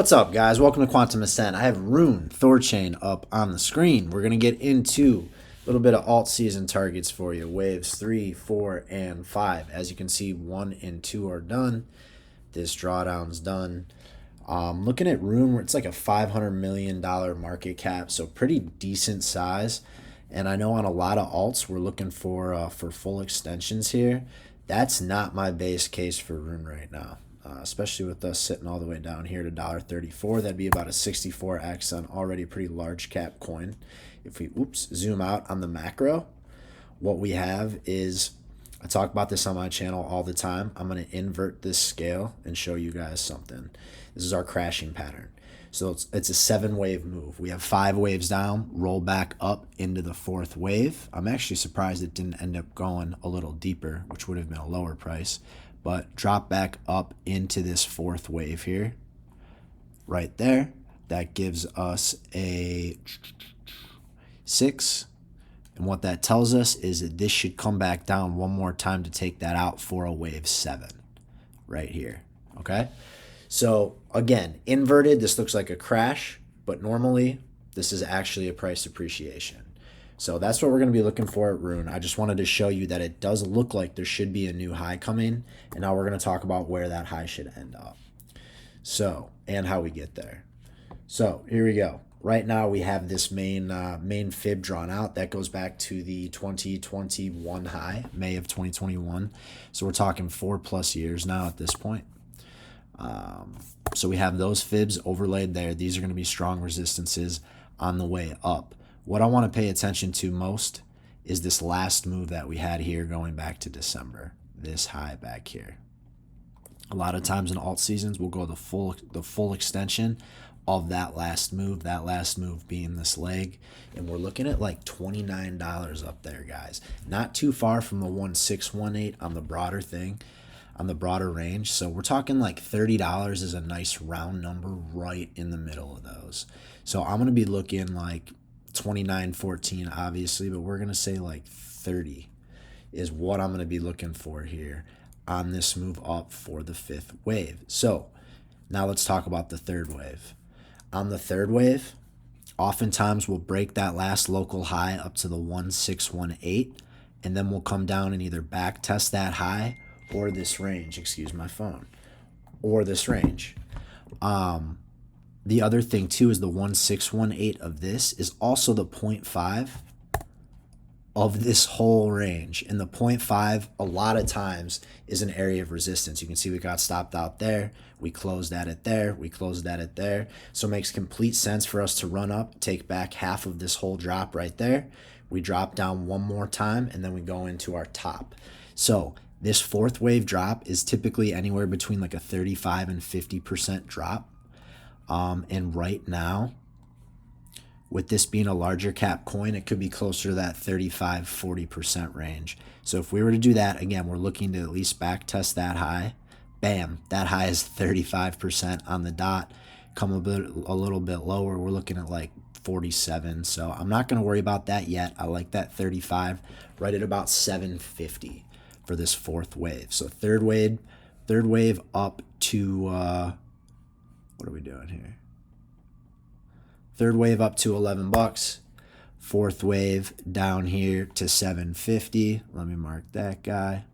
What's up, guys? Welcome to Quantum Ascent. I have Rune, ThorChain up on the screen. We're going to get into a little bit of alt-season targets for you. Waves 3, 4, and 5. As you can see, 1 and 2 are done. This drawdown's done. Looking at Rune, it's like a $500 million market cap, so pretty decent size. And I know on a lot of alts, we're looking for full extensions here. That's not my base case for Rune right now. Especially with us sitting all the way down here to $1.34. That'd be about a 64x on already a pretty large cap coin. If we zoom out on the macro, what we have is, I talk about this on my channel all the time. I'm going to invert this scale and show you guys something. This is our crashing pattern. So it's a 7-wave move. We have 5 waves down, roll back up into the 4th wave. I'm actually surprised it didn't end up going a little deeper, which would have been a lower price. But drop back up into this 4th wave here, right there. That gives us a 6. And what that tells us is that this should come back down one more time to take that out for a wave 7 right here, okay? So again, inverted, this looks like a crash, but normally this is actually a price appreciation. So that's what we're going to be looking for at Rune. I just wanted to show you that it does look like there should be a new high coming. And now we're going to talk about where that high should end up. So, and how we get there. So here we go. Right now we have this main fib drawn out. That goes back to the 2021 high, May of 2021. So we're talking 4+ years now at this point. So we have those fibs overlaid there. These are going to be strong resistances on the way up. What I want to pay attention to most is this last move that we had here going back to December, this high back here. A lot of times in alt seasons, we'll go the full extension of that last move being this leg. And we're looking at like $29 up there, guys. Not too far from the 1618 on the broader thing, on the broader range. So we're talking like $30 is a nice round number right in the middle of those. So I'm going to be looking like 29.14 obviously, but we're going to say like 30 is what I'm going to be looking for here on this move up for the 5th wave. So now let's talk about the 3rd wave. On the 3rd wave, oftentimes we'll break that last local high up to the 1618, and then we'll come down and either back test that high or this range, excuse my phone, or this range. The other thing too is the 1618 of this is also the 0.5 of this whole range. And the 0.5 a lot of times is an area of resistance. You can see we got stopped out there. We closed at it there. We closed at it there. So it makes complete sense for us to run up, take back half of this whole drop right there. We drop down one more time and then we go into our top. So this 4th wave drop is typically anywhere between like a 35 and 50% drop. And right now, with this being a larger cap coin, it could be closer to that 35-40% range. So if we were to do that, again, we're looking to at least back test that high. Bam, that high is 35% on the dot. Come a little bit lower, we're looking at like 47. So I'm not going to worry about that yet. I like that 35 right at about 750 for this 4th wave. So third wave up to what are we doing here? 3rd wave up to 11 bucks. 4th wave down here to 750. Let me mark that guy.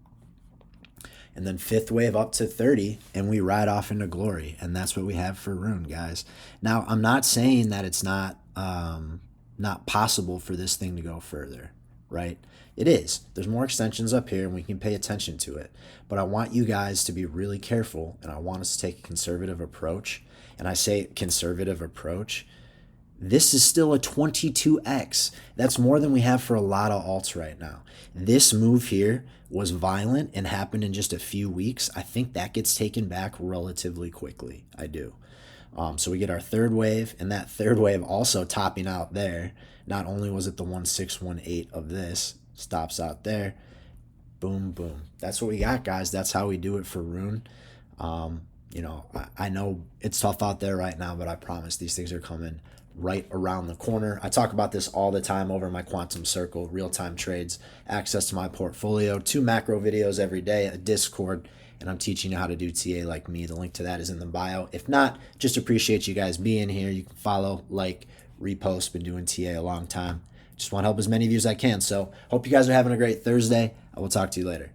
And then 5th wave up to 30, and we ride off into glory. And that's what we have for Rune, guys. Now, I'm not saying that it's not possible for this thing to go further, right? It is. There's more extensions up here, and we can pay attention to it. But I want you guys to be really careful, and I want us to take a conservative approach. And I say conservative approach. This is still a 22x. That's more than we have for a lot of alts right now. This move here was violent and happened in just a few weeks. I think that gets taken back relatively quickly. I do. So we get our 3rd wave, and that 3rd wave also topping out there. Not only was it the 1618 of this, stops out there. Boom, boom. That's what we got, guys. That's how we do it for Rune. You know, I know it's tough out there right now, but I promise these things are coming right around the corner. I talk about this all the time over my Quantum Circle, real-time trades, access to my portfolio, 2 macro videos every day, a Discord, and I'm teaching you how to do TA like me. The link to that is in the bio. If not, just appreciate you guys being here. You can follow, like, repost. Been doing TA a long time. Just want to help as many of you as I can. So hope you guys are having a great Thursday. I will talk to you later.